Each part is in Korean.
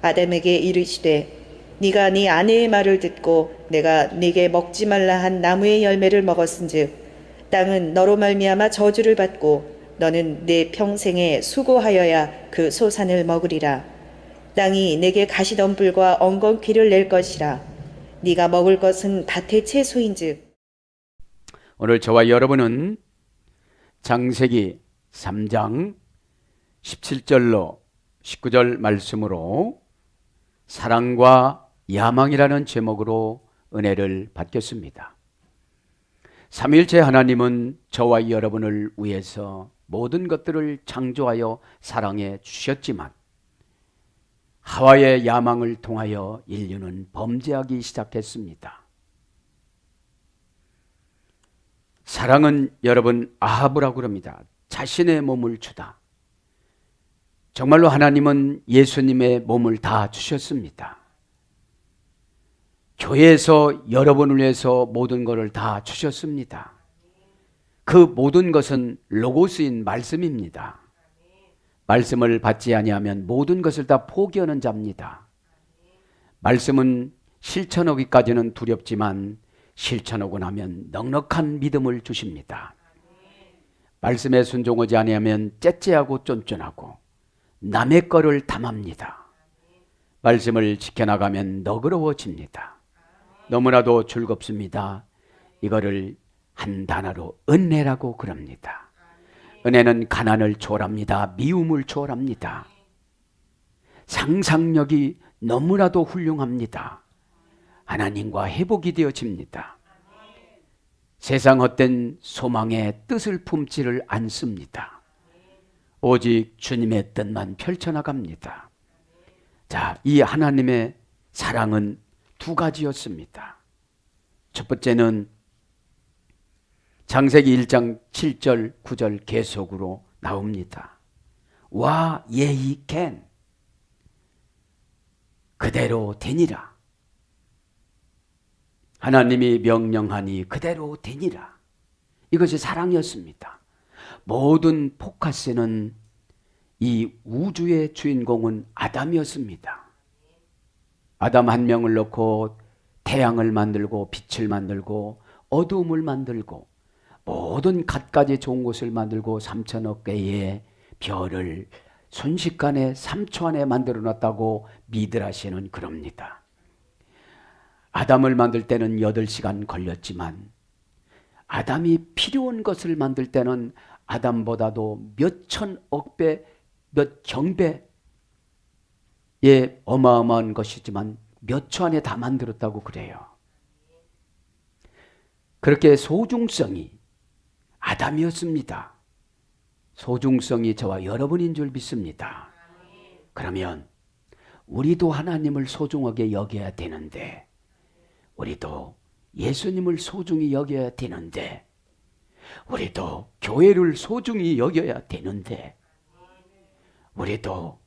아담에게 이르시되 네가 네 아내의 말을 듣고 내가 네게 먹지 말라 한 나무의 열매를 먹었은즉 땅은 너로 말미암아 저주를 받고 너는 네 평생에 수고하여야 그 소산을 먹으리라. 땅이 내게 가시덤불과 엉겅퀴를 낼 것이라. 네가 먹을 것은 밭의 채소인즉. 오늘 저와 여러분은 창세기 3장 17절로 19절 말씀으로 사랑과 야망이라는 제목으로 은혜를 받겠습니다. 삼위일체 하나님은 저와 여러분을 위해서 모든 것들을 창조하여 사랑해 주셨지만 하와의 야망을 통하여 인류는 범죄하기 시작했습니다. 사랑은 여러분 아합이라고 그럽니다. 자신의 몸을 주다. 정말로 하나님은 예수님의 몸을 다 주셨습니다. 교회에서 여러분을 위해서 모든 것을 다 주셨습니다. 그 모든 것은 로고스인 말씀입니다. 말씀을 받지 아니하면 모든 것을 다 포기하는 자입니다. 말씀은 실천하기까지는 두렵지만 실천하고 나면 넉넉한 믿음을 주십니다. 말씀에 순종하지 아니하면 째째하고 쫀쫀하고 남의 거를 탐합니다. 말씀을 지켜나가면 너그러워집니다. 너무나도 즐겁습니다. 이거를 한 단어로 은혜라고 그럽니다. 은혜는 가난을 초월합니다. 미움을 초월합니다. 상상력이 너무나도 훌륭합니다. 하나님과 회복이 되어집니다. 세상 헛된 소망의 뜻을 품지를 않습니다. 오직 주님의 뜻만 펼쳐나갑니다. 자, 이 하나님의 사랑은 두 가지였습니다. 첫 번째는 창세기 1장 7절 9절 계속으로 나옵니다. 와 예히 겐 그대로 되니라. 하나님이 명령하니 그대로 되니라. 이것이 사랑이었습니다. 모든 포커스는 이 우주의 주인공은 아담이었습니다. 아담 한 명을 넣고 태양을 만들고 빛을 만들고 어두움을 만들고 모든 갖가지 좋은 것을 만들고 3천억 개의 별을 순식간에 3초 안에 만들어 놨다고 미드라시는 그럽니다. 아담을 만들 때는 8시간 걸렸지만 아담이 필요한 것을 만들 때는 아담보다도 몇 천억 배, 몇 경배의 어마어마한 것이지만 몇 초 안에 다 만들었다고 그래요. 그렇게 소중성이 아담이었습니다. 소중성이 저와 여러분인 줄 믿습니다. 그러면 우리도 하나님을 소중하게 여겨야 되는데, 우리도 예수님을 소중히 여겨야 되는데, 우리도 교회를 소중히 여겨야 되는데, 우리도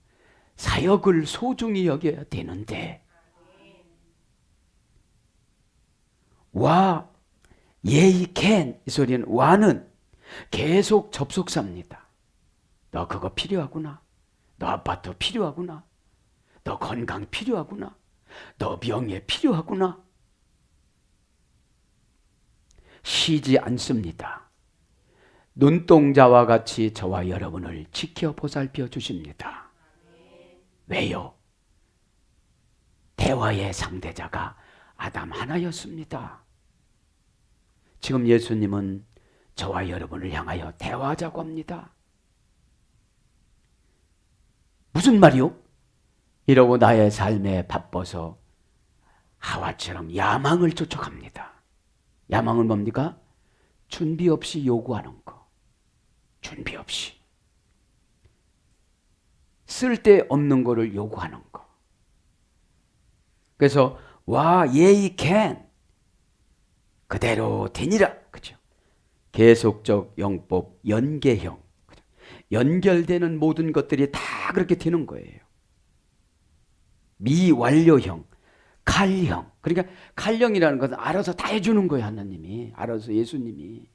사역을 소중히 여겨야 되는데, 와 예이 캔, 이 소리는 와는 계속 접속사입니다. 너 그거 필요하구나. 너 아파트 필요하구나. 너 건강 필요하구나. 너 병에 필요하구나. 쉬지 않습니다. 눈동자와 같이 저와 여러분을 지켜 보살펴 주십니다. 왜요? 대화의 상대자가 아담 하나였습니다. 지금 예수님은 저와 여러분을 향하여 대화하자고 합니다. 무슨 말이요? 이러고 나의 삶에 바빠서 하와처럼 야망을 쫓아갑니다. 야망은 뭡니까? 준비 없이 요구하는 거. 준비 없이. 쓸데없는 거를 요구하는 거. 그래서 와 예이 캔 그대로 되니라. 그죠? 계속적 영법 연계형. 그죠? 연결되는 모든 것들이 다 그렇게 되는 거예요. 미완료형, 칼형. 그러니까 칼형이라는 것은 알아서 다 해주는 거예요. 하나님이. 알아서 예수님이.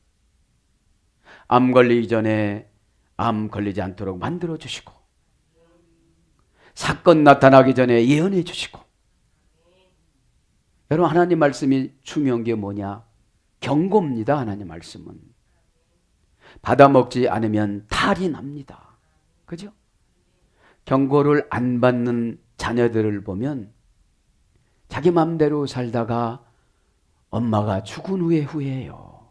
암 걸리기 전에 암 걸리지 않도록 만들어주시고, 사건 나타나기 전에 예언해 주시고. 여러분, 하나님 말씀이 중요한 게 뭐냐? 경고입니다. 하나님 말씀은 받아먹지 않으면 탈이 납니다. 그죠? 경고를 안 받는 자녀들을 보면 자기 마음대로 살다가 엄마가 죽은 후에 후회해요.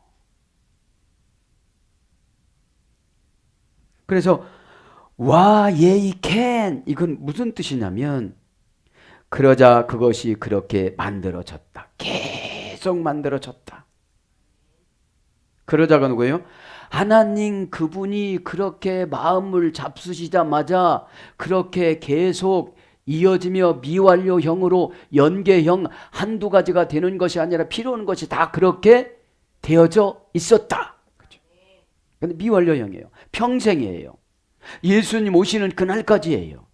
그래서 와 예이 캔, 이건 무슨 뜻이냐면, 그러자 그것이 그렇게 만들어졌다. 계속 만들어졌다. 그러자가 누구예요? 하나님 그분이 그렇게 마음을 잡수시자마자 그렇게 계속 이어지며 미완료형으로 연계형 한두 가지가 되는 것이 아니라 필요한 것이 다 그렇게 되어져 있었다. 그렇죠? 근데 미완료형이에요. 평생이에요. 예수님 오시는 그날까지예요.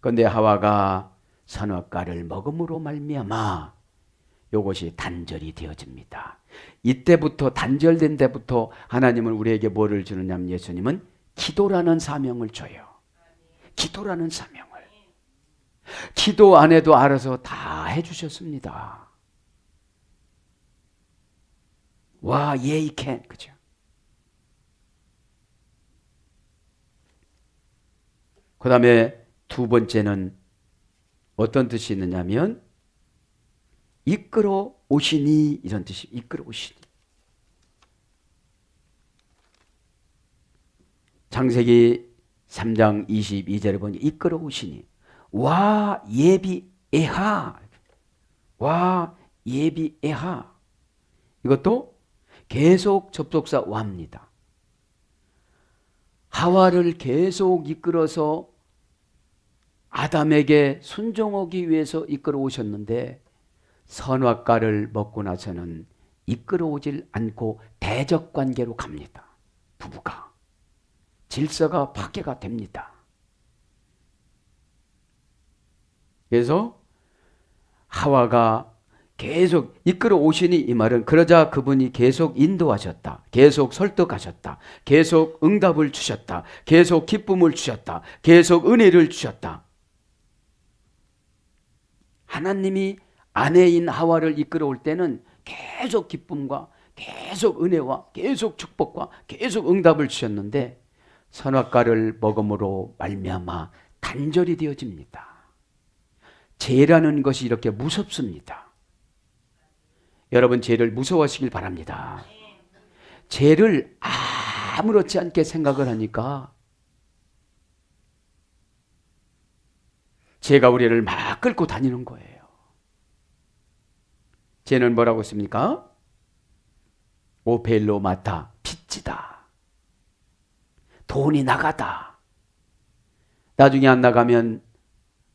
그런데 하와가 선악과를 먹음으로 말미암아 이것이 단절이 되어집니다. 이때부터, 단절된 때부터 하나님은 우리에게 뭐를 주느냐면, 예수님은 기도라는 사명을 줘요. 기도라는 사명을. 기도 안 해도 알아서 다 해주셨습니다. 와 예이 캔, 그죠? 그 다음에 두 번째는 어떤 뜻이 있느냐면, 이끌어 오시니, 이런 뜻이, 이끌어 오시니. 창세기 3장 22절에 보니 이끌어 오시니 와 예비에하, 와 예비에하. 이것도 계속 접속사 와입니다. 하와를 계속 이끌어서 아담에게 순종하기 위해서 이끌어 오셨는데, 선악과를 먹고 나서는 이끌어 오질 않고 대적 관계로 갑니다. 부부가. 질서가 파괴가 됩니다. 그래서 하와가 계속 이끌어 오시니, 이 말은 그러자 그분이 계속 인도하셨다. 계속 설득하셨다. 계속 응답을 주셨다. 계속 기쁨을 주셨다. 계속 은혜를 주셨다. 하나님이 아내인 하와를 이끌어 올 때는 계속 기쁨과 계속 은혜와 계속 축복과 계속 응답을 주셨는데, 선악과를 먹음으로 말미암아 단절이 되어집니다. 죄라는 것이 이렇게 무섭습니다. 여러분, 죄를 무서워하시길 바랍니다. 죄를 아무렇지 않게 생각을 하니까 죄가 우리를 막 끌고 다니는 거예요. 죄는 뭐라고 했습니까? 오펠로 마타, 빚지다. 돈이 나가다. 나중에 안 나가면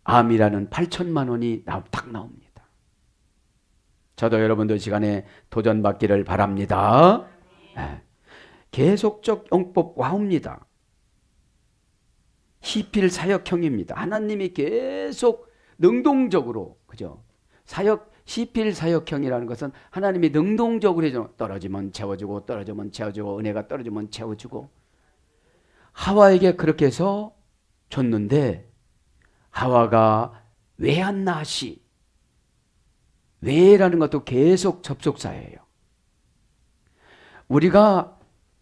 암이라는 8천만 원이 딱 나옵니다. 저도 여러분들 시간에 도전받기를 바랍니다. 네. 계속적 영법 와옵니다. 시필 사역형입니다. 하나님이 계속 능동적으로, 그죠? 시필 사역형이라는 것은 하나님이 능동적으로 해줘. 떨어지면 채워주고, 떨어지면 채워주고, 은혜가 떨어지면 채워주고. 하와에게 그렇게 해서 줬는데, 하와가 외한나시, 외라는 것도 계속 접속사예요. 우리가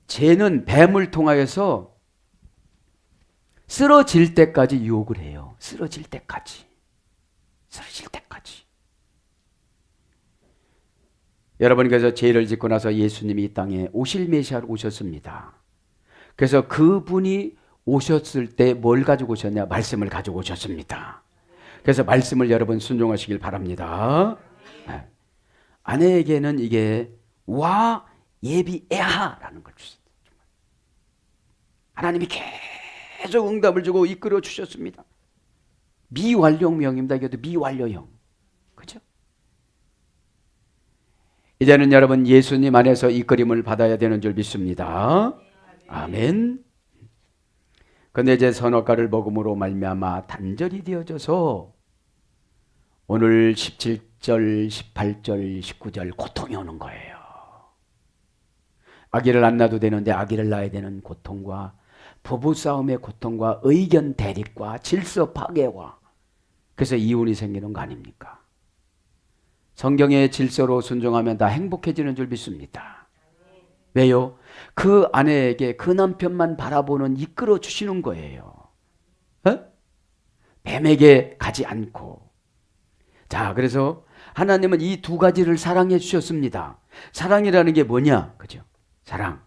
죄는 뱀을 통하여서 쓰러질 때까지 유혹을 해요. 쓰러질 때까지. 쓰러질 때까지. 여러분께서 죄를 짓고 나서 예수님이 이 땅에 오실 메시아로 오셨습니다. 그래서 그분이 오셨을 때 뭘 가지고 오셨냐? 말씀을 가지고 오셨습니다. 그래서 말씀을 여러분 순종하시길 바랍니다. 네. 아내에게는 이게 와 예비에하라는 걸 주셨어요. 하나님이 계속 응답을 주고 이끌어 주셨습니다. 미완료형입니다. 이것도 미완료형. 그죠? 이제는 여러분 예수님 안에서 이끌림을 받아야 되는 줄 믿습니다. 아멘. 근데 이제 선악과를 먹음으로 말미암아 단절이 되어져서 오늘 17절, 18절, 19절 고통이 오는 거예요. 아기를 안 낳아도 되는데 아기를 낳아야 되는 고통과 부부싸움의 고통과 의견 대립과 질서 파괴와 그래서 이혼이 생기는 거 아닙니까? 성경의 질서로 순종하면 다 행복해지는 줄 믿습니다. 왜요? 그 아내에게 그 남편만 바라보는 이끌어 주시는 거예요. 뱀에게 가지 않고. 자, 그래서 하나님은 이 두 가지를 사랑해 주셨습니다. 사랑이라는 게 뭐냐? 그죠? 사랑.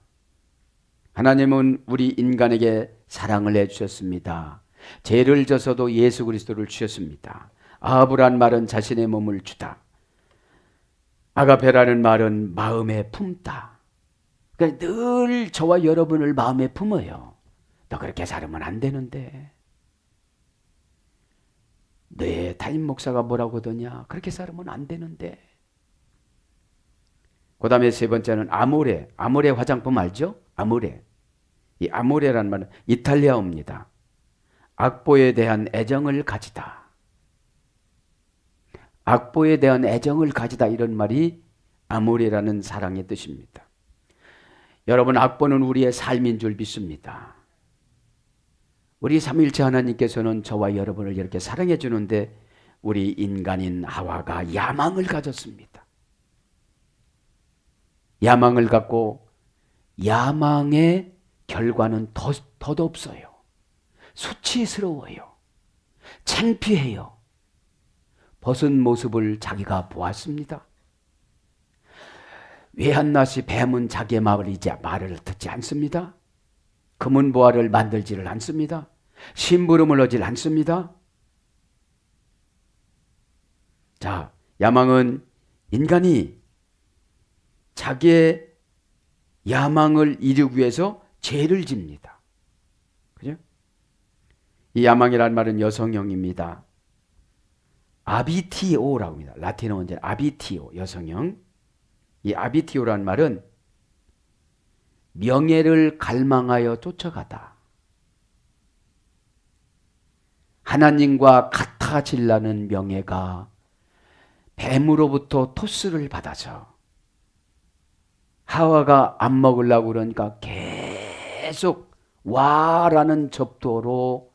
하나님은 우리 인간에게 사랑을 해 주셨습니다. 죄를 져서도 예수 그리스도를 주셨습니다. 아합이란 말은 자신의 몸을 주다. 아가페라는 말은 마음에 품다. 그러니까 늘 저와 여러분을 마음에 품어요. 너 그렇게 살면 안 되는데. 내 담임 목사가 뭐라고 하더냐? 그렇게 살면 안 되는데. 그 다음에 세 번째는 아모레. 아모레 화장품 알죠? 아모레. 이 아모레라는 말은 이탈리아어입니다. 악보에 대한 애정을 가지다. 악보에 대한 애정을 가지다 이런 말이 아모레라는 사랑의 뜻입니다. 여러분, 악보는 우리의 삶인 줄 믿습니다. 우리 삼위일체 하나님께서는 저와 여러분을 이렇게 사랑해 주는데 우리 인간인 하와가 야망을 가졌습니다. 야망을 갖고 야망의 결과는 덧없어요. 수치스러워요. 창피해요. 벗은 모습을 자기가 보았습니다. 외한낫이 뱀은 자기의 말을 듣지 않습니다. 금은 보화를 만들지를 않습니다. 심부름을 하질 않습니다. 자, 야망은 인간이 자기의 야망을 이루기 위해서 죄를 집니다. 그죠? 이 야망이라는 말은 여성형입니다. 아비티오라고 합니다. 라틴어 원제 아비티오, 여성형. 이 아비티오라는 말은 명예를 갈망하여 쫓아가다. 하나님과 같아지려는 명예가 뱀으로부터 토스를 받아서 하와가 안 먹으려고 그러니까 계속 와라는 접도로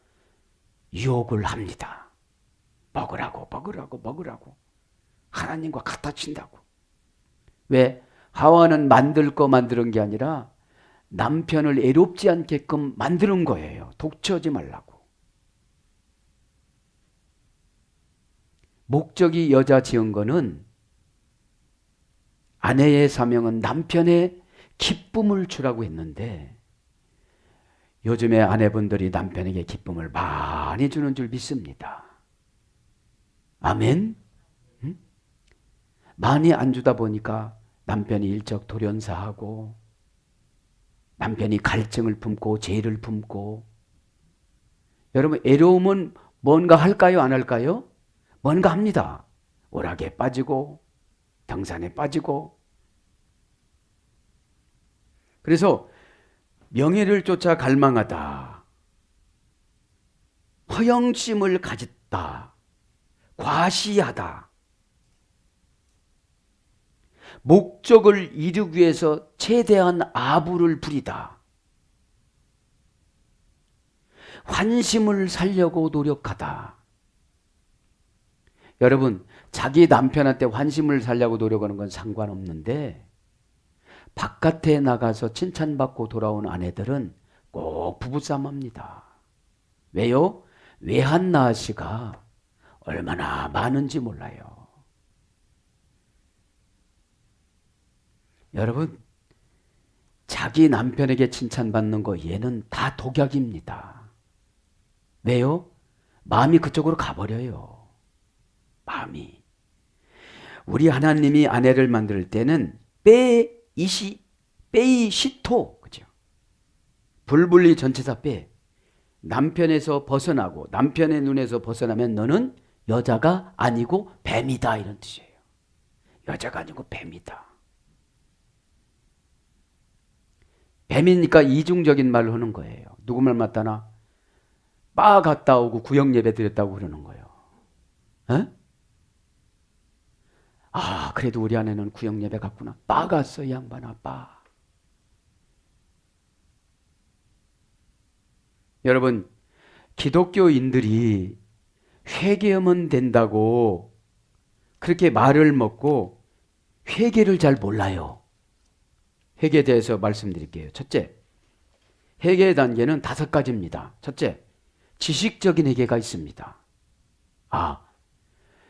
유혹을 합니다. 먹으라고. 하나님과 같아진다고. 왜? 하와는 만드는 게 아니라 남편을 애롭지 않게끔 만드는 거예요. 독처하지 말라고. 목적이 여자 지은 거는 아내의 사명은 남편의 기쁨을 주라고 했는데 요즘에 아내분들이 남편에게 기쁨을 많이 주는 줄 믿습니다. 아멘? 응? 많이 안 주다 보니까 남편이 일적 돌연사하고 남편이 갈증을 품고 죄를 품고. 여러분, 애로움은 뭔가 할까요? 안 할까요? 뭔가 합니다. 오락에 빠지고 등산에 빠지고. 그래서 명예를 쫓아 갈망하다. 허영심을 가졌다. 과시하다. 목적을 이루기 위해서 최대한 아부를 부리다. 환심을 살려고 노력하다. 여러분, 자기 남편한테 환심을 살려고 노력하는 건 상관없는데 바깥에 나가서 칭찬받고 돌아온 아내들은 꼭 부부싸움 합니다. 왜요? 외한나시가 얼마나 많은지 몰라요. 여러분, 자기 남편에게 칭찬받는 거 얘는 다 독약입니다. 왜요? 마음이 그쪽으로 가버려요. 마음이. 우리 하나님이 아내를 만들 때는 빼이시토, 그죠? 불분리 전치사 빼. 남편에서 벗어나고 남편의 눈에서 벗어나면 너는 여자가 아니고 뱀이다, 이런 뜻이에요. 여자가 아니고 뱀이다. 뱀이니까 이중적인 말을 하는 거예요. 누구 말 맞다나? 빠 갔다 오고 구역 예배 드렸다고 그러는 거예요. 에? 아, 그래도 우리 아내는 구역 예배 갔구나. 빠 갔어, 이 양반아, 빠. 여러분, 기독교인들이 회개하면 된다고 그렇게 말을 먹고 회개를 잘 몰라요. 회개에 대해서 말씀드릴게요. 첫째, 회개의 단계는 5가지입니다. 첫째, 지식적인 회개가 있습니다.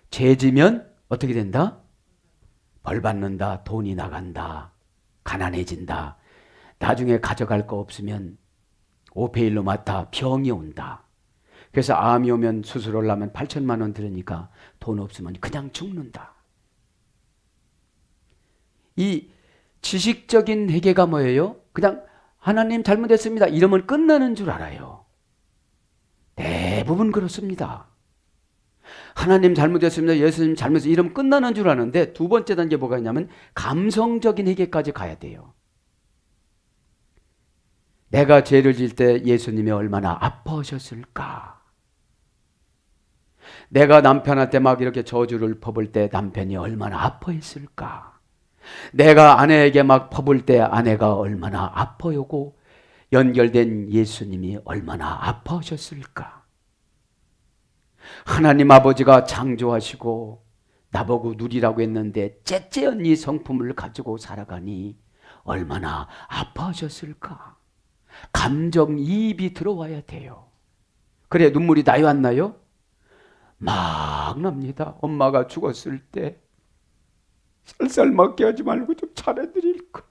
죄 지면 어떻게 된다? 벌 받는다, 돈이 나간다, 가난해진다, 나중에 가져갈 거 없으면 오페일로 맡아 병이 온다. 그래서 암이 오면 수술을 하면 8천만 원 들으니까 돈 없으면 그냥 죽는다. 이 지식적인 회개가 뭐예요? 그냥 하나님 잘못했습니다 이러면 끝나는 줄 알아요. 대부분 그렇습니다. 하나님 잘못했습니다, 예수님 잘못했습니다 이러면 끝나는 줄 아는데, 두 번째 단계 뭐가 있냐면 감성적인 회개까지 가야 돼요. 내가 죄를 지을 때 예수님이 얼마나 아파하셨을까? 내가 남편한테 막 이렇게 저주를 퍼볼 때 남편이 얼마나 아파했을까? 내가 아내에게 막 퍼볼 때 아내가 얼마나 아파하고 연결된 예수님이 얼마나 아파하셨을까? 하나님 아버지가 창조하시고 나보고 누리라고 했는데 째째한 이 성품을 가지고 살아가니 얼마나 아파하셨을까? 감정이입이 들어와야 돼요. 그래 눈물이 나요 안 나요? 막 납니다. 엄마가 죽었을 때 쌀쌀 먹게 하지 말고 좀 차려드릴 걸.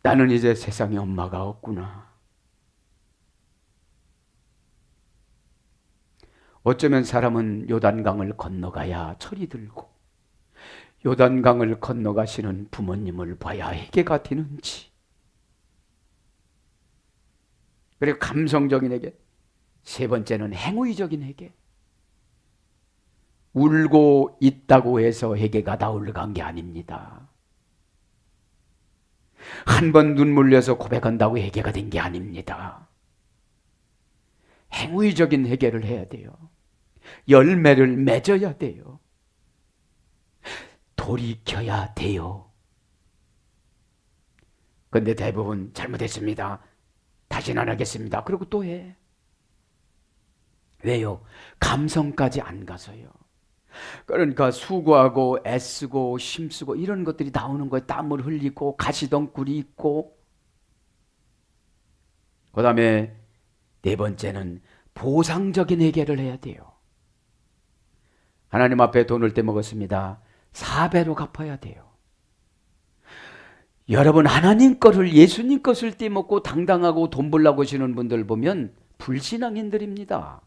나는 이제 세상에 엄마가 없구나. 어쩌면 사람은 요단강을 건너가야 철이 들고 요단강을 건너가시는 부모님을 봐야 회개가 되는지. 그리고 감성적인 회개. 세 번째는 행위적인 회개. 울고 있다고 해서 회개가 다 올라간 게 아닙니다. 한 번 눈물 흘려서 고백한다고 회개가 된 게 아닙니다. 행위적인 회개를 해야 돼요. 열매를 맺어야 돼요. 돌이켜야 돼요. 그런데 대부분 잘못했습니다, 다시는 안 하겠습니다, 그리고 또 해. 왜요? 감성까지 안 가서요. 그러니까 수고하고 애쓰고 힘쓰고 이런 것들이 나오는 거예요. 땀을 흘리고 가시덩굴이 있고. 그 다음에 네 번째는 보상적인 회개를 해야 돼요. 하나님 앞에 돈을 떼먹었습니다, 4배로 갚아야 돼요. 여러분, 하나님 거를 예수님 것을 떼먹고 당당하고 돈 벌라고 하시는 분들 보면 불신앙인들입니다.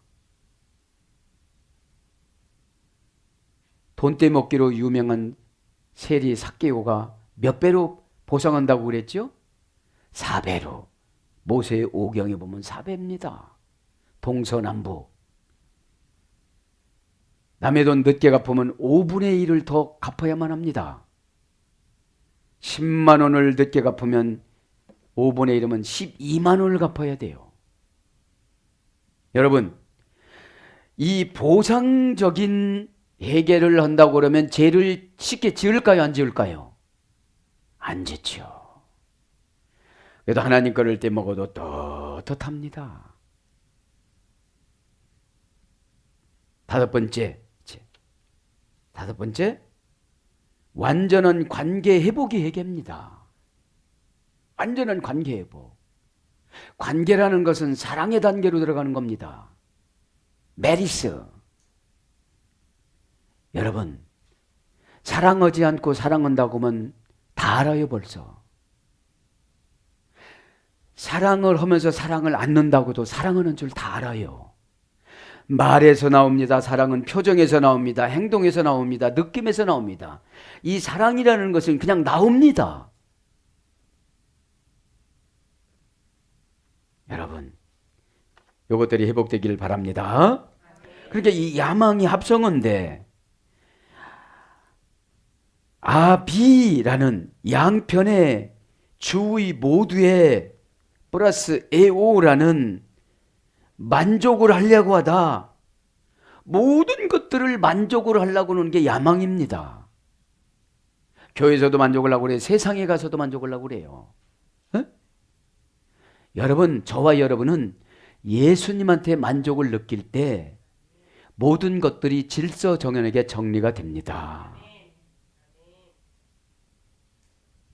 돈 떼먹기로 유명한 세리 삭개오가 몇 배로 보상한다고 그랬죠? 4배로. 모세의 오경에 보면 4배입니다. 동서남북. 남의 돈 늦게 갚으면 5분의 1을 더 갚아야만 합니다. 10만 원을 늦게 갚으면 5분의 1이면 12만 원을 갚아야 돼요. 여러분, 이 보상적인 회개를 한다고 그러면 죄를 쉽게 지을까요, 안 지을까요? 안 짓죠. 그래도 하나님 거를 떼먹어도 떳떳합니다. 다섯 번째, 완전한 관계 회복이 회개입니다. 완전한 관계 회복. 관계라는 것은 사랑의 단계로 들어가는 겁니다. 메리스. 여러분, 사랑하지 않고 사랑한다고 하면 다 알아요 벌써. 사랑을 하면서 사랑을 안 넣는다고도 사랑하는 줄 다 알아요. 말에서 나옵니다. 사랑은 표정에서 나옵니다. 행동에서 나옵니다. 느낌에서 나옵니다. 이 사랑이라는 것은 그냥 나옵니다. 여러분, 이것들이 회복되기를 바랍니다. 그러니까 이 야망이 합성어인데 아비라는 양편의 주의 모두에 플러스 에오라는 만족을 하려고 하다. 모든 것들을 만족을 하려고 하는 게 야망입니다. 교회에서도 만족을 하고 그래요. 세상에 가서도 만족을 하고 그래요. 에? 여러분, 저와 여러분은 예수님한테 만족을 느낄 때 모든 것들이 질서정연하게 정리가 됩니다.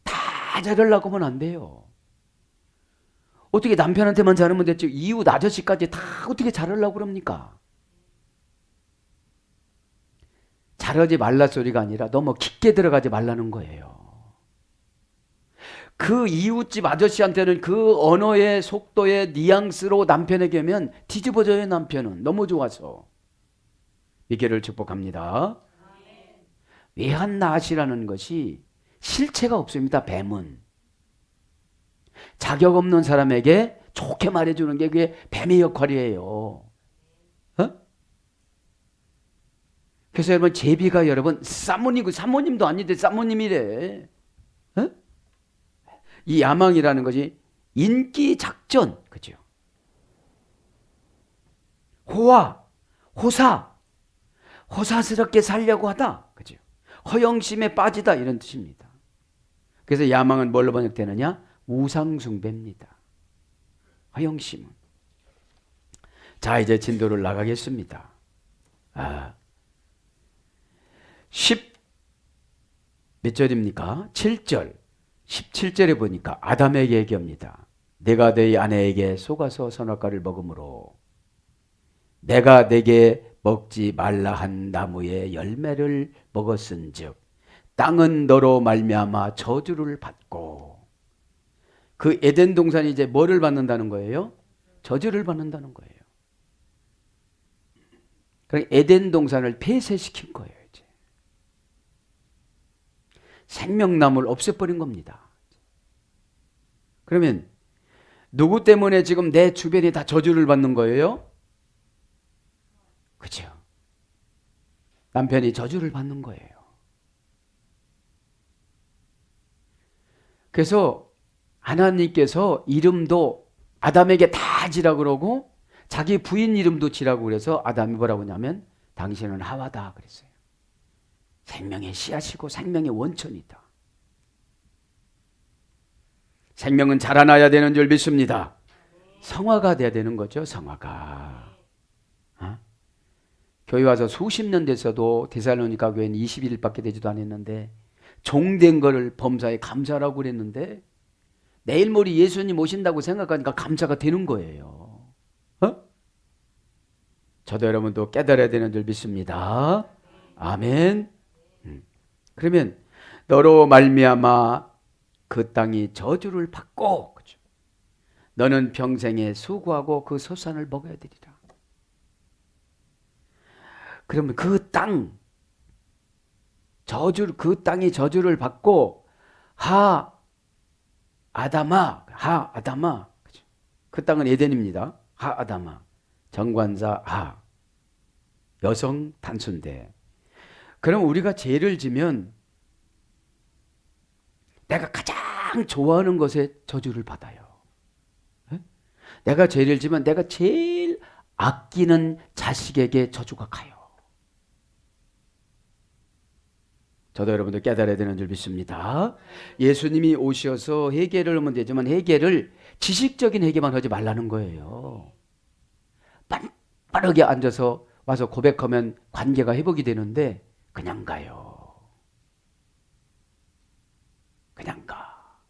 다 잘하려고 하면 안 돼요. 어떻게 남편한테만 잘하면 됐지 이웃 아저씨까지 다 어떻게 잘하려고 그럽니까? 잘하지 말라 소리가 아니라 너무 깊게 들어가지 말라는 거예요. 그 이웃집 아저씨한테는 그 언어의 속도의 뉘앙스로 남편에게 하면 뒤집어져요. 남편은 너무 좋아서. 미개를 축복합니다. 외한나시라는 것이 실체가 없습니다. 뱀은 자격 없는 사람에게 좋게 말해주는 게 그게 뱀의 역할이에요. 어? 그래서 여러분, 제비가 여러분 사모님이고, 사모님도 아닌데 사모님이래. 어? 이 야망이라는 것이 인기 작전, 그죠? 호화, 호사, 호사스럽게 살려고 하다, 그죠? 허영심에 빠지다, 이런 뜻입니다. 그래서 야망은 뭘로 번역되느냐? 우상숭배입니다. 허영심은. 자, 이제 진도를 나가겠습니다. 10 몇 절입니까? 7절. 17절에 보니까 아담에게 얘기합니다. 내가 네 아내에게 속아서 선악과를 먹음으로 내가 네게 먹지 말라 한 나무의 열매를 먹었은즉 땅은 너로 말미암아 저주를 받고. 그 에덴 동산이 이제 뭐를 받는다는 거예요? 저주를 받는다는 거예요. 그러니까 에덴 동산을 폐쇄시킨 거예요. 이제 생명나무를 없애버린 겁니다. 그러면 누구 때문에 지금 내 주변이 다 저주를 받는 거예요? 그죠? 남편이 저주를 받는 거예요. 그래서 하나님께서 이름도 아담에게 다 지라 그러고 자기 부인 이름도 지라고 그래서 아담이 뭐라고 하냐면 당신은 하와다 그랬어요. 생명의 씨앗이고 생명의 원천이다. 생명은 자라나야 되는 줄 믿습니다. 성화가 돼야 되는 거죠. 성화가. 교회 와서 수십 년 됐어도 데살로니가 교회는 21일밖에 되지도 않았는데 종된 거를 범사에 감사라고 그랬는데 내일 모레 예수님 오신다고 생각하니까 감사가 되는 거예요. 저도 여러분도 깨달아야 되는 줄 믿습니다. 아멘. 그러면 너로 말미암아 그 땅이 저주를 받고, 그렇죠? 너는 평생에 수고하고 그 소산을 먹어야 되리라. 그러면 그 땅이 저주를 받고 하 아담아, 그렇죠? 그 땅은 에덴입니다. 하 아담아, 정관사 하, 여성 단순대. 그럼 우리가 죄를 지면 내가 가장 좋아하는 것에 저주를 받아요. 내가 죄를 지면 내가 제일 아끼는 자식에게 저주가 가요. 저도 여러분들 깨달아야 되는 줄 믿습니다. 예수님이 오셔서 회개를 하면 되지만 회개를 지식적인 회개만 하지 말라는 거예요. 빠르게 앉아서 와서 고백하면 관계가 회복이 되는데 그냥 가요. 그냥 가.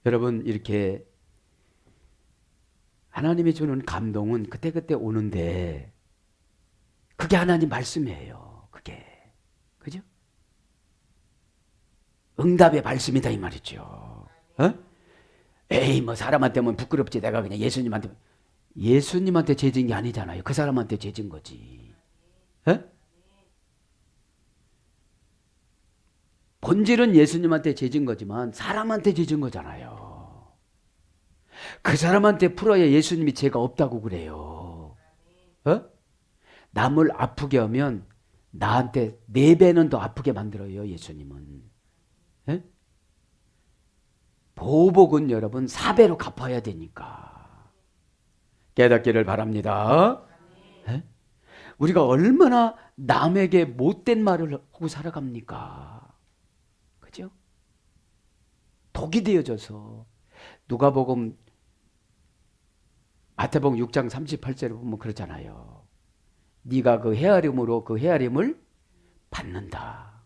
여러분, 이렇게 하나님이 주는 감동은 그때그때 오는데 그게 하나님 말씀이에요. 그게. 그죠? 응답의 말씀이다 이 말이죠. 에이 뭐 사람한테 뭐 부끄럽지 내가 그냥 예수님한테 죄진 게 아니잖아요. 그 사람한테 죄진 거지. 본질은 예수님한테 죄진 거지만 사람한테 죄진 거잖아요. 그 사람한테 풀어야 예수님이 죄가 없다고 그래요. 남을 아프게 하면 나한테 4배는 더 아프게 만들어요. 예수님은. 보복은 여러분 4배로 갚아야 되니까 깨닫기를 바랍니다. 우리가 얼마나 남에게 못된 말을 하고 살아갑니까? 그죠? 독이 되어져서 누가복음 마태복음 6장 38절에 보면 그러잖아요. 네가 그 헤아림으로 그 헤아림을 받는다.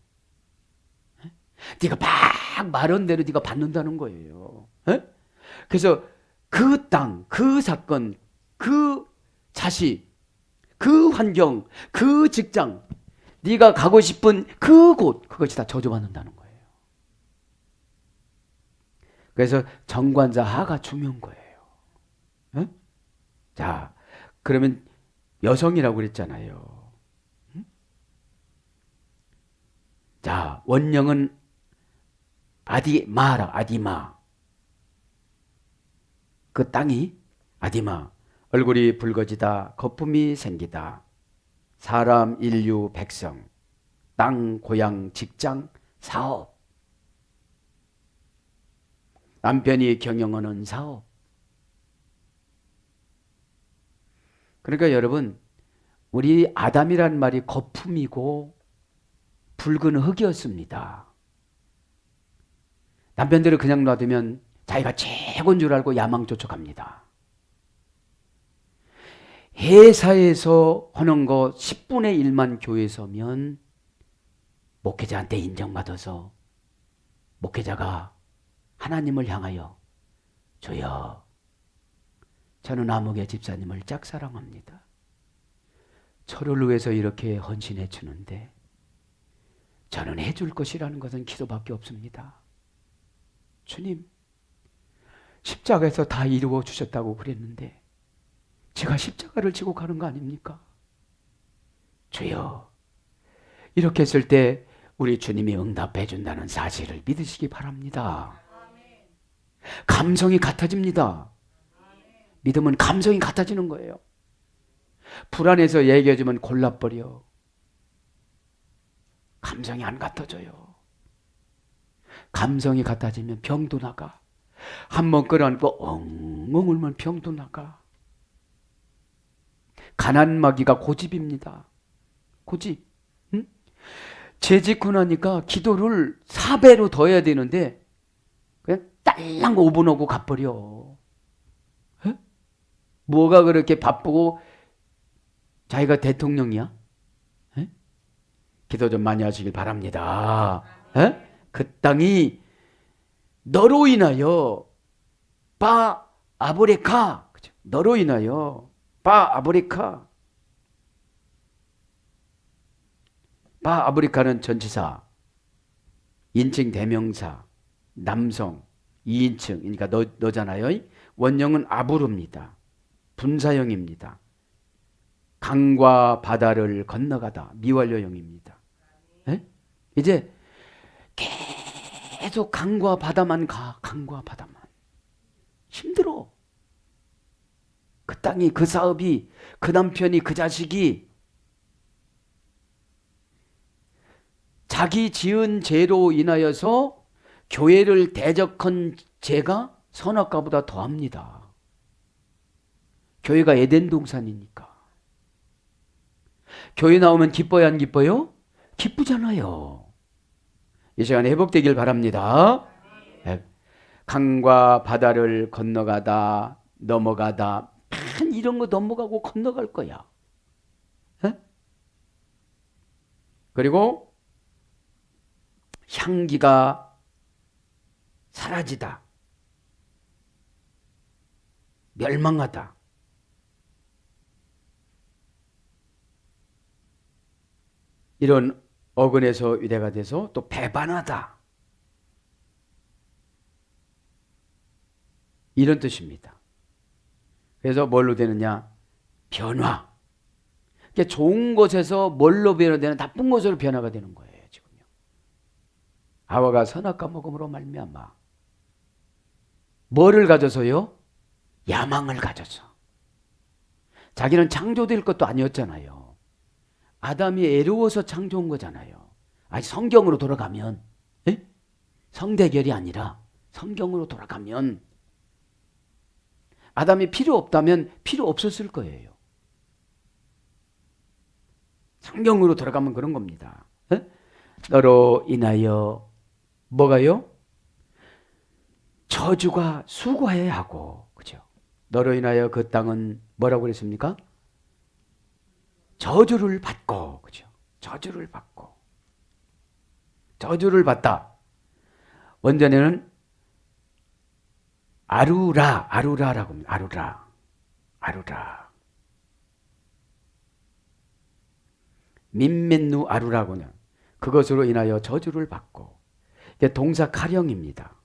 네가 막 말한 대로 네가 받는다는 거예요. 그래서 그 땅, 그 사건, 그 자식, 그 환경, 그 직장, 네가 가고 싶은 그곳, 그것이 다 저주받는다는 거예요. 그래서 정관자 하가 중요한 거예요. 자, 그러면 여성이라고 그랬잖아요. 자, 원령은 아디마라, 아디마. 그 땅이 아디마. 얼굴이 붉어지다, 거품이 생기다. 사람, 인류, 백성, 땅, 고향, 직장, 사업. 남편이 경영하는 사업. 그러니까 여러분, 우리 아담이란 말이 거품이고 붉은 흙이었습니다. 남편들을 그냥 놔두면 자기가 최고인 줄 알고 야망 쫓아갑니다. 회사에서 하는 거 10분의 1만 교회에 서면 목회자한테 인정받아서 목회자가 하나님을 향하여 주여, 저는 아무개 집사님을 짝사랑합니다. 저를 위해서 이렇게 헌신해 주는데 저는 해줄 것이라는 것은 기도밖에 없습니다. 주님, 십자가에서 다 이루어 주셨다고 그랬는데 제가 십자가를 지고 가는 거 아닙니까? 주여, 이렇게 했을 때 우리 주님이 응답해 준다는 사실을 믿으시기 바랍니다. 감성이 같아집니다. 믿음은 감성이 같아지는 거예요. 불안해서 얘기해주면 골라버려. 감성이 안 같아져요. 감성이 같아지면 병도 나가. 한번 끌어안고 엉엉 울면 병도 나가. 가난마귀가 고집입니다. 고집. 응? 재짓고 나니까 기도를 4배로 더 해야 되는데 그냥 딸랑 5분 오고 가버려. 에? 뭐가 그렇게 바쁘고 자기가 대통령이야? 에? 기도 좀 많이 하시길 바랍니다. 에? 그 땅이 너로 인하여 바 아브레카, 너로 인하여 바 아브레카. 바 아브레카는 전치사, 인칭 대명사, 남성, 2인칭, 그러니까 너잖아요. 원형은 아브르입니다. 분사형입니다. 강과 바다를 건너가다, 미완료형입니다. 에? 이제 계속 강과 바다만 가, 강과 바다만. 힘들어. 그 땅이, 그 사업이, 그 남편이, 그 자식이 자기 지은 죄로 인하여서 교회를 대적한 죄가 선악과보다 더합니다. 교회가 에덴 동산이니까. 교회 나오면 기뻐요, 안 기뻐요? 기쁘잖아요. 이 시간에 회복되길 바랍니다. 강과 바다를 건너가다, 넘어가다, 이런 거 넘어가고 건너갈 거야. 에? 그리고 향기가 사라지다, 멸망하다. 이런 어근에서 위대가 돼서 또 배반하다, 이런 뜻입니다. 그래서 뭘로 되느냐? 변화. 그러니까 좋은 것에서 뭘로 변화되는? 나쁜 것으로 변화가 되는 거예요. 지금요. 하와가 선악과 먹음으로 말미암아 뭐를 가져서요? 야망을 가져서. 자기는 창조될 것도 아니었잖아요. 아담이 애로워서 창조한 거잖아요. 아니, 성경으로 돌아가면, 에? 성대결이 아니라 성경으로 돌아가면 아담이 필요 없다면 필요 없었을 거예요. 성경으로 돌아가면 그런 겁니다. 에? 너로 인하여 뭐가요? 저주가 수고해야 하고, 그죠? 너로 인하여 그 땅은 뭐라고 그랬습니까? 저주를 받고, 그죠? 저주를 받고. 저주를 받다. 원전에는 아루라라고 합니다. 아루라. 민맨누 아루라고는 그것으로 인하여 저주를 받고. 이게 동사 카령입니다.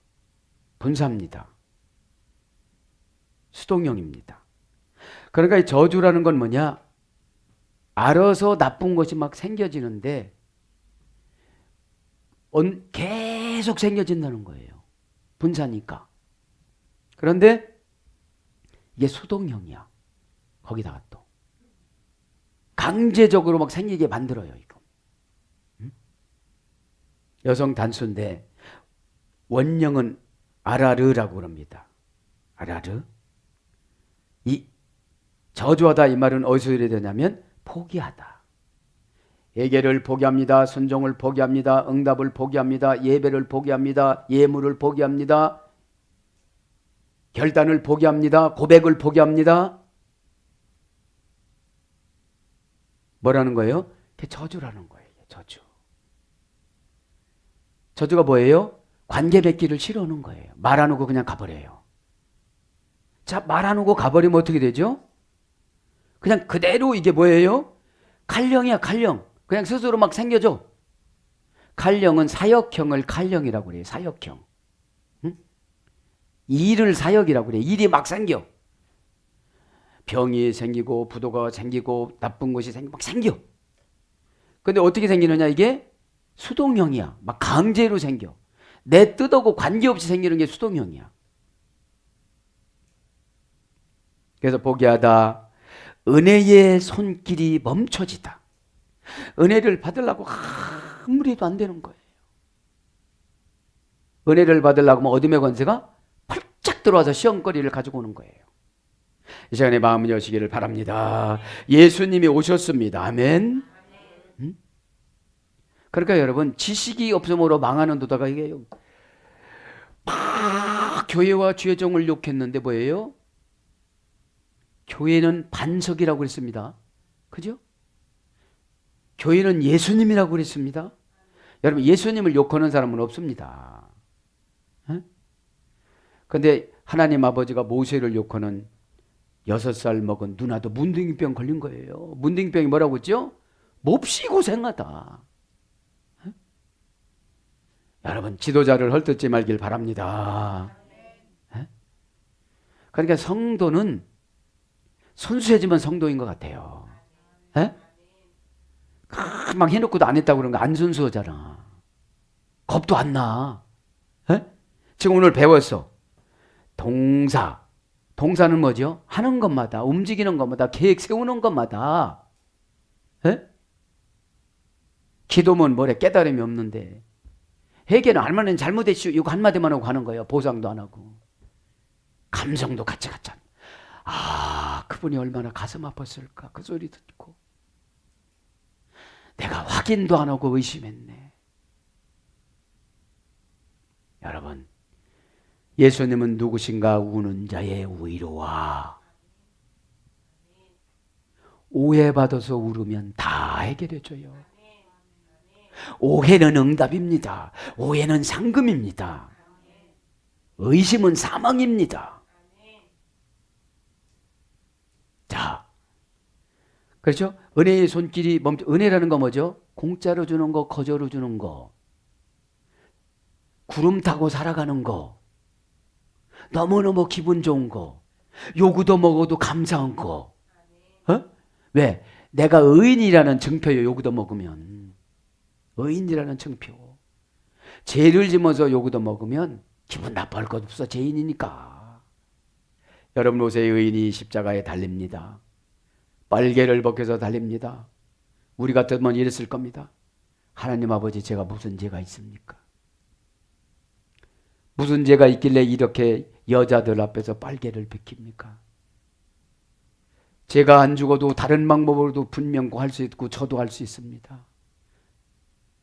분사입니다. 수동형입니다. 그러니까 이 저주라는 건 뭐냐? 알아서 나쁜 것이 막 생겨지는데 계속 생겨진다는 거예요. 분사니까. 그런데 이게 수동형이야. 거기다가 또 강제적으로 막 생기게 만들어요. 이거. 여성 단수인데 원형은 아라르라고 그럽니다. 아라르. 이 저주하다 이 말은 어디서 이래되냐면 포기하다. 예계를 포기합니다. 순종을 포기합니다. 응답을 포기합니다. 예배를 포기합니다. 예물을 포기합니다. 결단을 포기합니다. 고백을 포기합니다. 뭐라는 거예요? 그게 저주라는 거예요. 저주. 저주가 뭐예요? 관계 맺기를 싫어하는 거예요. 말 안 하고 그냥 가버려요. 자, 말 안 하고 가버리면 어떻게 되죠? 그냥 그대로 이게 뭐예요? 칼령이야, 칼령. 그냥 스스로 막 생겨져. 칼령은 사역형을 칼령이라고 그래요. 사역형. 응? 일을 사역이라고 그래요. 일이 막 생겨. 병이 생기고 부도가 생기고 나쁜 것이 생기고 막 생겨. 근데 어떻게 생기느냐 이게? 수동형이야. 막 강제로 생겨. 내 뜻하고 관계없이 생기는 게 수동형이야. 그래서 포기하다. 은혜의 손길이 멈춰지다. 은혜를 받으려고 아무리 해도 안 되는 거예요. 은혜를 받으려고 하면 어둠의 권세가 활짝 들어와서 시험거리를 가지고 오는 거예요. 이 시간에 마음을 여시기를 바랍니다. 예수님이 오셨습니다. 아멘. 그러니까 여러분 지식이 없음으로 망하는 도다가 이게 막 교회와 주의 종을 욕했는데 뭐예요? 교회는 반석이라고 그랬습니다. 그죠? 교회는 예수님이라고 그랬습니다. 여러분 예수님을 욕하는 사람은 없습니다. 그런데 하나님 아버지가 모세를 욕하는 6살 먹은 누나도 문둥이병 걸린 거예요. 문둥이병이 뭐라고 했죠? 몹시 고생하다. 여러분 지도자를 헐뜯지 말길 바랍니다. 그러니까 성도는 순수해지면 성도인 것 같아요. 막 해놓고도 안 했다고 그러는 거 안 순수하잖아. 겁도 안 나. 지금 오늘 배웠어. 동사. 동사는 뭐죠? 하는 것마다, 움직이는 것마다, 계획 세우는 것마다. 기도면 뭐래? 깨달음이 없는데. 회개는 얼마나 잘못했슈? 이거 한마디만 하고 가는 거예요. 보상도 안 하고. 감성도 같이 갔잖아. 아, 그분이 얼마나 가슴 아팠을까? 그 소리 듣고. 내가 확인도 안 하고 의심했네. 여러분, 예수님은 누구신가? 우는 자의 위로와. 오해받아서 울으면 다 해결해줘요. 오해는 응답입니다. 오해는 상금입니다. 의심은 사망입니다. 자, 그렇죠? 은혜의 손길이 은혜라는 거 뭐죠? 공짜로 주는 거, 거저로 주는 거. 구름 타고 살아가는 거. 너무너무 기분 좋은 거. 요구도 먹어도 감사한 거. 왜? 내가 의인이라는 증표요. 요구도 먹으면. 의인이라는 증표. 죄를 지면서 요구도 먹으면 기분 나빠할 것 없어. 죄인이니까. 여러분 요새 의인이 십자가에 달립니다. 빨개를 벗겨서 달립니다. 우리 같으면 이랬을 겁니다. 하나님 아버지 제가 무슨 죄가 있습니까? 무슨 죄가 있길래 이렇게 여자들 앞에서 빨개를 벗깁니까? 제가 안 죽어도 다른 방법으로도 분명 할 수 있고 저도 할 수 있습니다.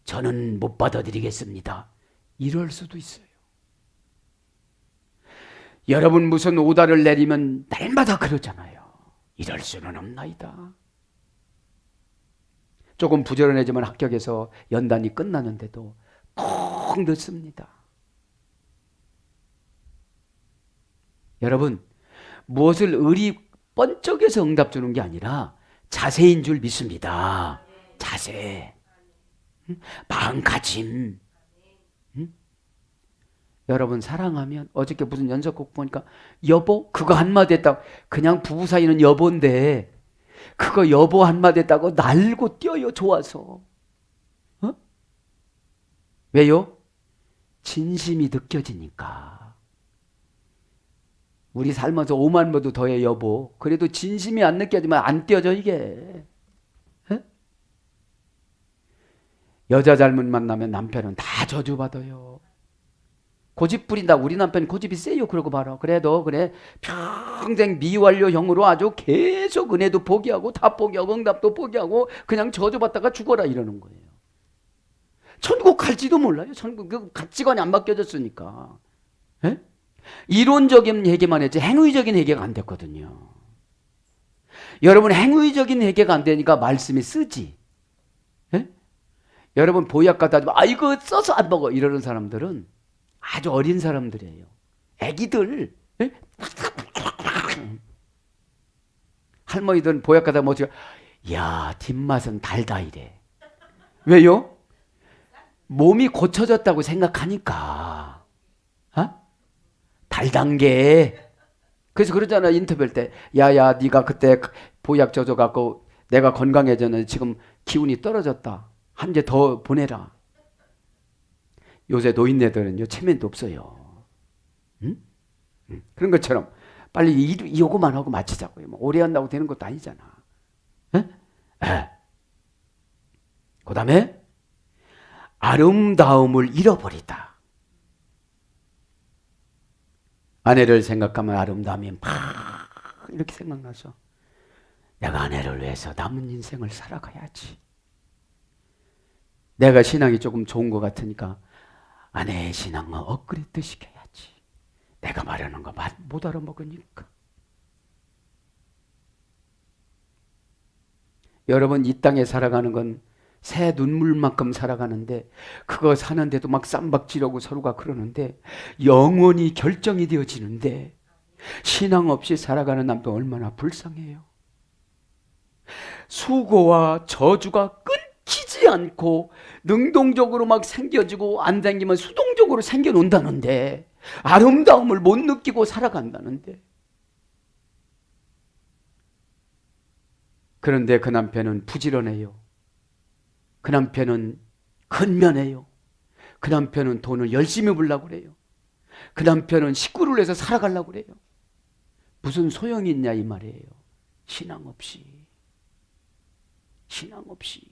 저는 못 받아들이겠습니다. 이럴 수도 있어요. 여러분 무슨 오다를 내리면 날마다 그러잖아요. 이럴 수는 없나이다. 조금 부지런해지면 합격해서 연단이 끝나는데도 꼭 늦습니다. 여러분, 무엇을 의리 번쩍해서 응답 주는 게 아니라 자세인 줄 믿습니다. 자세, 마음가짐. 여러분 사랑하면, 어저께 무슨 연속곡 보니까 여보 그거 한마디 했다고, 그냥 부부 사이는 여보인데 그거 여보 한마디 했다고 날고 뛰어요. 좋아서. 왜요? 진심이 느껴지니까. 우리 살면서 5만 번도 더해 여보. 그래도 진심이 안 느껴지면 안 뛰어져 이게. 여자 잘못 만나면 남편은 다 저주받아요. 고집 부린다. 우리 남편 고집이 세요. 그러고 봐라. 그래도 그래 평생 미완료형으로 아주 계속 은혜도 포기하고 다 포기하고 응답도 포기하고 그냥 저주받다가 죽어라 이러는 거예요. 천국 갈지도 몰라요. 천국 그 가치관이 안 바뀌어졌으니까. 에? 이론적인 회개만 했지 행위적인 회개가 안 됐거든요. 여러분 행위적인 회개가 안 되니까 말씀이 쓰지. 에? 여러분 보약 갖다 주면 아 이거 써서 안 먹어 이러는 사람들은 아주 어린 사람들이에요. 애기들. 에? 할머니들은 보약 갖다 먹지. 야 뒷맛은 달다 이래. 왜요? 몸이 고쳐졌다고 생각하니까. 달단 게. 그래서 그러잖아 인터뷰할 때. 야야 네가 그때 보약 젖어갖고 내가 건강해졌는데 지금 기운이 떨어졌다. 한 개 더 보내라. 요새 노인네들은요 체면도 없어요. 응? 그런 것처럼 빨리 요거만 하고 마치자고요. 뭐 오래 한다고 되는 것도 아니잖아. 그 다음에 아름다움을 잃어버리다. 아내를 생각하면 아름다움이 막 이렇게 생각나서 내가 아내를 위해서 남은 인생을 살아가야지. 내가 신앙이 조금 좋은 것 같으니까 아내의 신앙을 업그레이드 시켜야지. 내가 말하는 거 못 알아먹으니까. 여러분 이 땅에 살아가는 건 새 눈물만큼 살아가는데 그거 사는데도 막 쌈박지르고 서로가 그러는데 영원히 결정이 되어지는데 신앙 없이 살아가는 남편 얼마나 불쌍해요. 수고와 저주가 끊기지 않고 능동적으로 막 생겨지고 안 생기면 수동적으로 생겨논다는데 아름다움을 못 느끼고 살아간다는데. 그런데 그 남편은 부지런해요. 그 남편은 근면해요. 그 남편은 돈을 열심히 벌려고 그래요. 그 남편은 식구를 해서 살아가려고 그래요. 무슨 소용이 있냐 이 말이에요. 신앙 없이. 신앙 없이.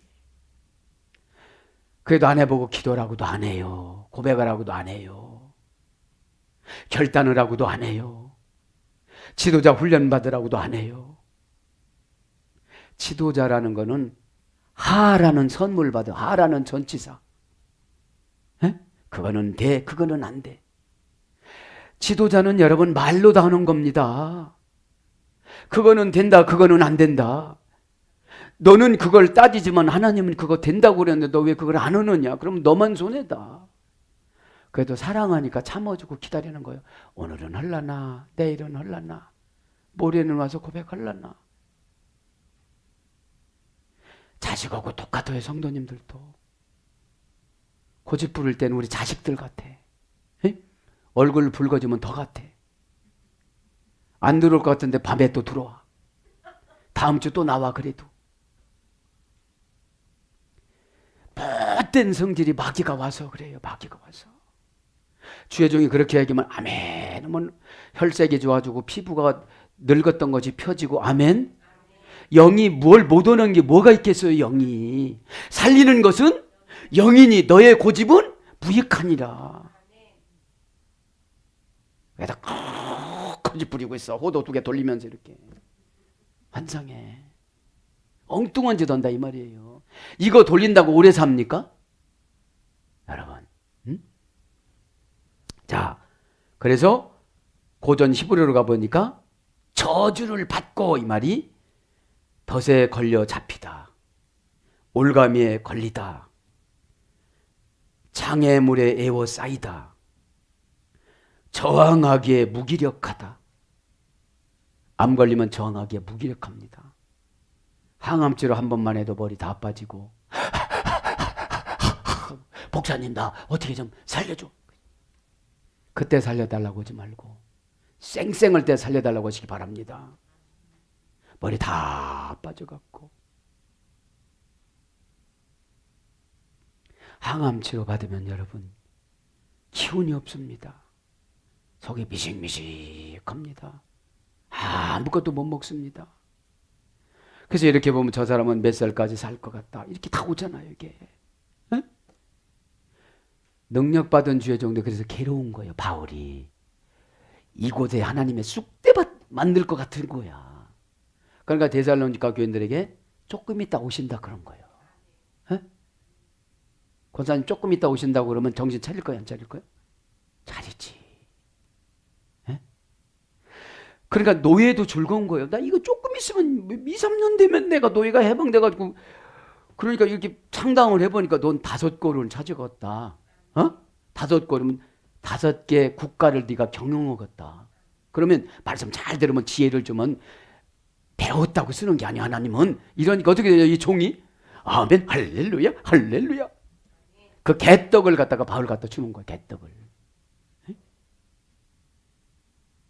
그래도 아내 보고 기도라고도 안 해요. 고백하라고도 안 해요. 결단을 하고도 안 해요. 지도자 훈련 받으라고도 안 해요. 지도자라는 거는 하라는 선물 받아. 하라는 전치사. 에? 그거는 돼. 그거는 안 돼. 지도자는 여러분 말로 다 하는 겁니다. 그거는 된다. 그거는 안 된다. 너는 그걸 따지지만 하나님은 그거 된다고 그랬는데 너 왜 그걸 안 하느냐? 그럼 너만 손해다. 그래도 사랑하니까 참아주고 기다리는 거예요. 오늘은 할라나 내일은 할라나 모레는 와서 고백할라나. 자식하고 똑같아요. 성도님들도. 고집 부릴 때는 우리 자식들 같아. 에? 얼굴 붉어지면 더 같아. 안 들어올 것 같은데 밤에 또 들어와. 다음 주 또 나와 그래도. 못된 성질이 마귀가 와서 그래요. 마귀가 와서. 주의 종이 그렇게 얘기하면 아멘. 뭐 혈색이 좋아지고 피부가 늙었던 것이 펴지고 아멘. 영이 뭘 못 오는 게 뭐가 있겠어요. 영이 살리는 것은 영이니 너의 고집은 무익하니라. 왜다 고집 부리고 있어. 호도 2개 돌리면서 이렇게 환상해. 엉뚱한 짓 한다 이 말이에요. 이거 돌린다고 오래 삽니까? 여러분. 자, 그래서 고전 히브리어로 가보니까 저주를 받고, 이 말이 덫에 걸려 잡히다, 올가미에 걸리다, 장애물에 에워싸이다, 저항하기에 무기력하다. 암 걸리면 저항하기에 무기력합니다. 항암치료 한 번만 해도 머리 다 빠지고 목사님 나 어떻게 좀 살려줘. 그때 살려달라고 하지 말고 쌩쌩할 때 살려달라고 하시기 바랍니다. 머리 다 빠져갖고 항암치료 받으면 여러분 기운이 없습니다. 속이 미식미식합니다. 아무것도 못 먹습니다. 그래서 이렇게 보면 저 사람은 몇 살까지 살 것 같다, 이렇게 다 오잖아요. 이게 에? 능력받은 주의 종도 그래서 괴로운 거예요. 바울이 이곳에 하나님의 쑥대밭 만들 것 같은 거야. 그러니까 데살로니가 교인들에게 조금 있다 오신다 그런 거예요. 에? 권사님 조금 있다 오신다고 그러면 정신 차릴 거야, 안 차릴 거야? 차리지. 그러니까 노예도 즐거운 거예요. 나 이거 조금 있으면 2, 3년 되면 내가 노예가 해방돼가지고, 그러니까 이렇게 창당을 해보니까 넌 5골을 찾아갔다. 5골이면 5개 국가를 네가 경영하겠다. 그러면 말씀 잘 들으면 지혜를 주면 배웠다고 쓰는 게 아니야. 하나님은 이러니까 어떻게 돼요? 이 종이 아멘 할렐루야 할렐루야. 그 개떡을 갖다가 바울 갖다 주는 거야. 개떡을.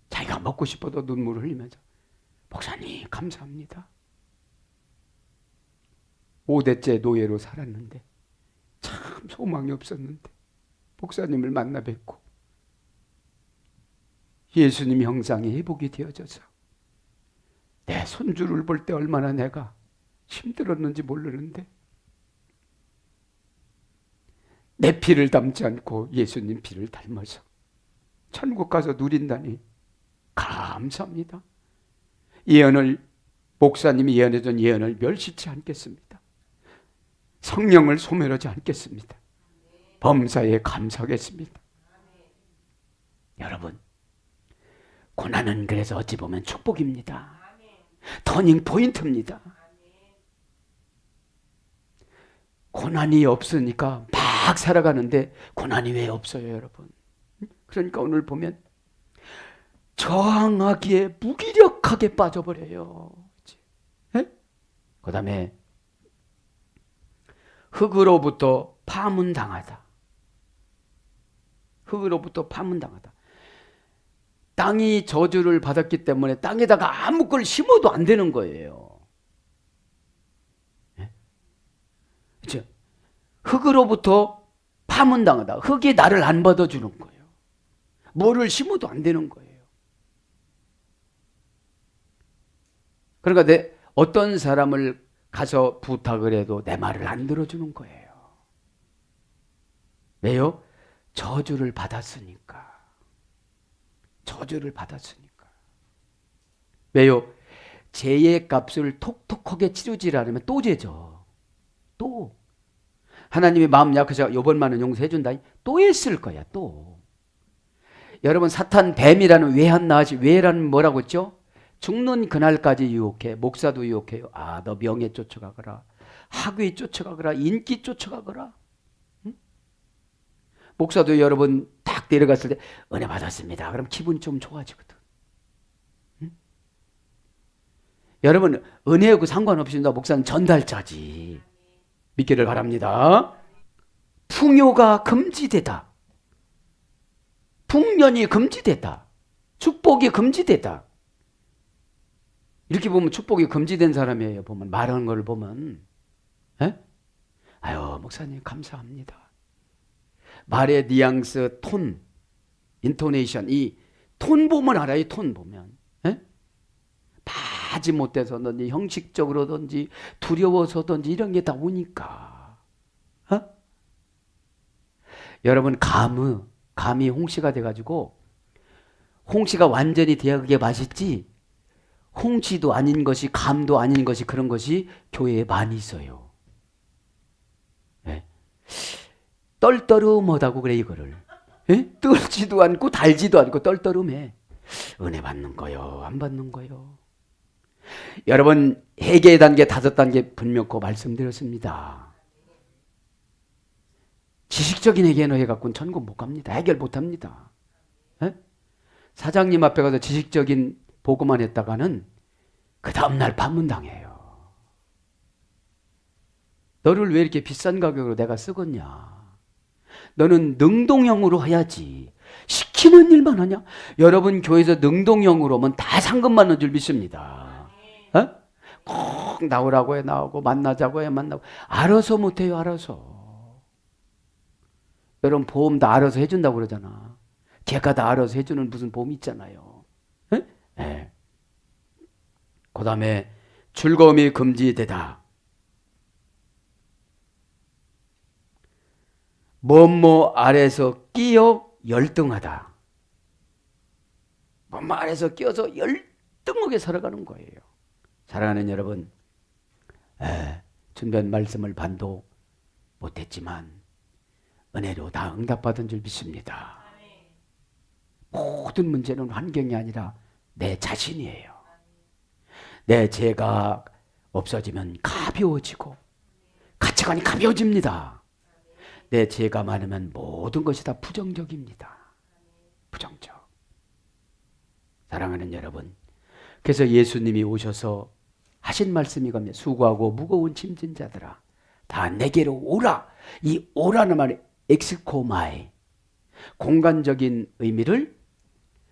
자기가 먹고 싶어도 눈물을 흘리면서 목사님 감사합니다. 5대째 노예로 살았는데 참 소망이 없었는데 목사님을 만나 뵙고 예수님 형상이 회복이 되어져서 내 손주를 볼 때 얼마나 내가 힘들었는지 모르는데 내 피를 닮지 않고 예수님 피를 닮아서 천국 가서 누린다니 감사합니다. 예언을, 목사님이 예언해준 예언을 멸시치 않겠습니다. 성령을 소멸하지 않겠습니다. 범사에 감사하겠습니다. 여러분, 고난은 그래서 어찌 보면 축복입니다. 터닝 포인트입니다. 고난이 없으니까 막 살아가는데 고난이 왜 없어요, 여러분? 그러니까 오늘 보면 저항하기에 무기력하게 빠져버려요. 그 다음에 흙으로부터 파문당하다. 흙으로부터 파문당하다. 땅이 저주를 받았기 때문에 땅에다가 아무 걸 심어도 안 되는 거예요. 그렇죠? 흙으로부터 파문당하다. 흙이 나를 안 받아주는 거예요. 뭐를 심어도 안 되는 거예요. 그러니까 어떤 사람을 가서 부탁을 해도 내 말을 안 들어주는 거예요. 왜요? 저주를 받았으니까. 저주를 받았으니까. 왜요? 죄의 값을 톡톡하게 치르지 않으면 또 죄죠. 또. 하나님이 마음 약하셔 이번만은 용서해 준다. 또 했을 거야. 또. 여러분 사탄 뱀이라는 외한 나하시 외라는 뭐라고 했죠? 죽는 그날까지 유혹해. 목사도 유혹해요. 아, 너 명예 쫓아가거라. 학위 쫓아가거라. 인기 쫓아가거라. 응? 목사도 여러분 딱 내려갔을 때 은혜 받았습니다. 그럼 기분이 좀 좋아지거든. 응? 여러분 은혜하고 상관없습니다. 목사는 전달자지. 믿기를 바랍니다. 풍요가 금지되다. 풍년이 금지되다. 축복이 금지되다. 이렇게 보면 축복이 금지된 사람이에요. 보면 말하는 걸 보면. 에? 아유 목사님 감사합니다. 말의 뉘앙스, 톤, 인토네이션, 이 톤 보면 알아요. 톤 보면. 에? 바지 못해서든지 형식적으로든지 두려워서든지 이런 게 다 오니까. 여러분 감이 홍시가 돼가지고 홍시가 완전히 돼야 그게 맛있지. 홍시도 아닌 것이 감도 아닌 것이 그런 것이 교회에 많이 있어요. 네. 떨떠름하다고 그래 이거를. 네? 떨지도 않고 달지도 않고 떨떠름해. 은혜 받는 거요? 안 받는 거요? 여러분, 회개의 단계 5단계 분명코 말씀드렸습니다. 지식적인 회개는 해갖고는 천국 못 갑니다. 해결 못 합니다. 에? 사장님 앞에 가서 지식적인 보고만 했다가는 그 다음날 판문당해요. 너를 왜 이렇게 비싼 가격으로 내가 쓰겠냐? 너는 능동형으로 해야지. 시키는 일만 하냐? 여러분 교회에서 능동형으로 오면 다 상금 받는 줄 믿습니다. 어? 꼭 나오라고 해 나오고 만나자고 해 만나고. 알아서 못해요. 알아서. 여러분 보험 다 알아서 해준다고 그러잖아. 걔가 다 알아서 해주는 무슨 보험 있잖아요. 네. 그 다음에 즐거움이 금지되다. 뭐뭐 아래서 끼어 열등하다. 뭐뭐 아래서 끼어서 열등하게 살아가는 거예요. 사랑하는 여러분, 준비한 말씀을 반도 못했지만 은혜로 다 응답받은 줄 믿습니다. 모든 문제는 환경이 아니라 내 자신이에요. 내 죄가 없어지면 가벼워지고 가치관이 가벼워집니다. 내 죄가 많으면 모든 것이 다 부정적입니다. 부정적. 사랑하는 여러분, 그래서 예수님이 오셔서 하신 말씀이 겁니다. 수고하고 무거운 짐진 자들아 다 내게로 오라. 이 오라는 말이 엑스코마이, 공간적인 의미를,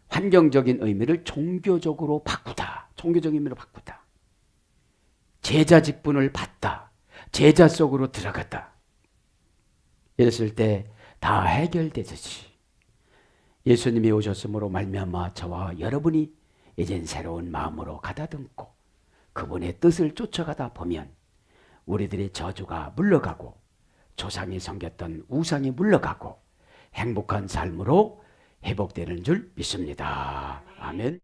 환경적인 의미를 종교적으로 바꾸다. 종교적인 의미로 바꾸다. 제자 직분을 받다. 제자 속으로 들어갔다. 이랬을 때 다 해결되듯이 예수님이 오셨으므로 말미암아 저와 여러분이 이젠 새로운 마음으로 가다듬고 그분의 뜻을 쫓아가다 보면 우리들의 저주가 물러가고 조상이 섬겼던 우상이 물러가고 행복한 삶으로 회복되는 줄 믿습니다. 아멘.